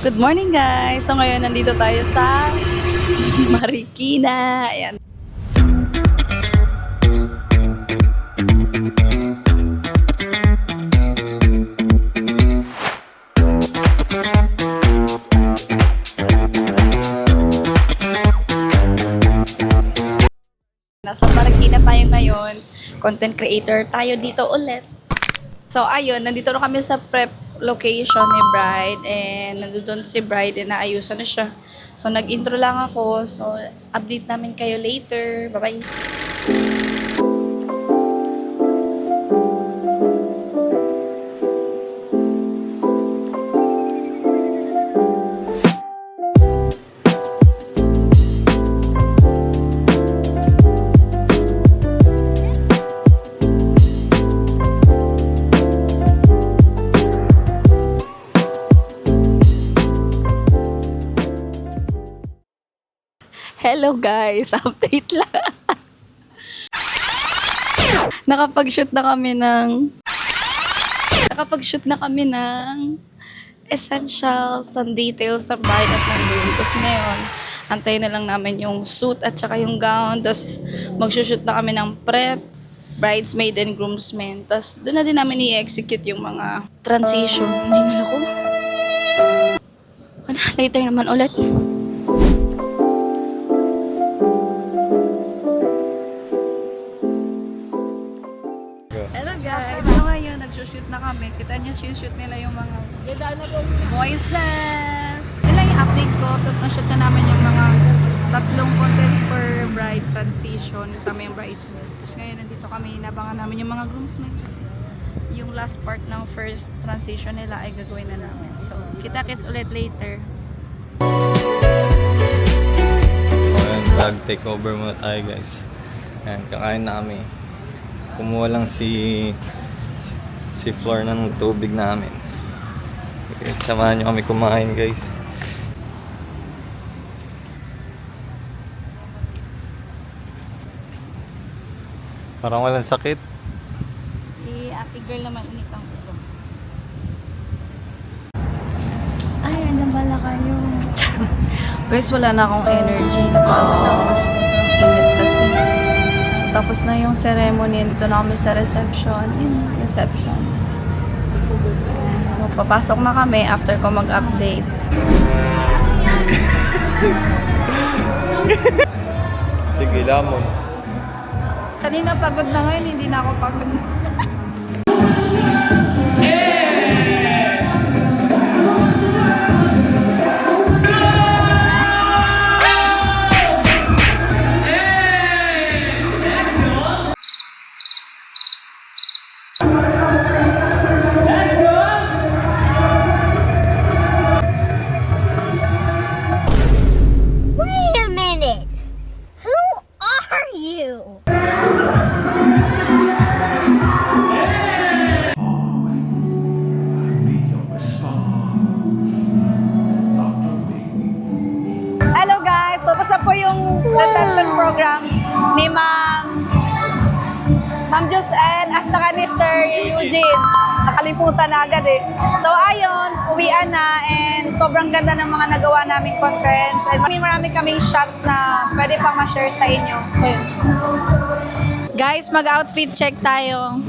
Good morning guys! So ngayon nandito tayo sa Marikina. Ayan. Nasa Marikina tayo ngayon. Content creator tayo dito ulit. So ayun, nandito na kami sa prep location ni Bride and nandun si Bride and naayusan na siya. So nag-intro lang ako. So update namin kayo later. Bye-bye. Hello guys, update lang. Nakapag-shoot na kami ng essentials and details sa bride at ng groom. Tapos ngayon, antayin na lang namin yung suit at saka yung gown. Tapos mag-shoot na kami ng prep, bridesmaid and groomsmen. Tapos doon na din namin i-execute yung mga transition. Nahingal ako. Later naman ulit. Hello guys! So ngayon, nag-shoot na kami. Kita niyo, shoot nila yung mga voices. Yun lang yung update ko. Tapos na-shoot na namin yung mga tatlong contents for bride transition. Kasama yung bridesmaid. Tapos ngayon, nandito kami. Inabangan namin yung mga groomsmen kasi yung last part ng first transition nila ay gagawin na namin. So, kita-kits ulit later. Ayan, vlog takeover muna tayo guys. Ayan, kakain na kami. Kumuha lang si Flor ng tubig namin. Okay, samahan nyo kami kumain guys. Parang walang sakit. Si ate girl naman init ang ulo. Ay, andyan pala kayo. Guys, wala na akong energy. Napagod ako. Sobrang init kasi. Tapos na yung ceremony, dito na kami sa reception. Reception. Magpapasok na kami after ko mag-update. Sige, lamon. Kanina pagod na, ngayon hindi na ako pagod. Wait a minute! Who are you? Hello guys! So, basta po yung reception program ni Ma'am Josel at saka ni Sir Eugene. Nakalimutan na agad eh. So ayun, uwian na and sobrang ganda ng mga nagawa naming contents. And marami kaming shots na pwede pang ma-share sa inyo. So yun. Guys, mag-outfit check tayo.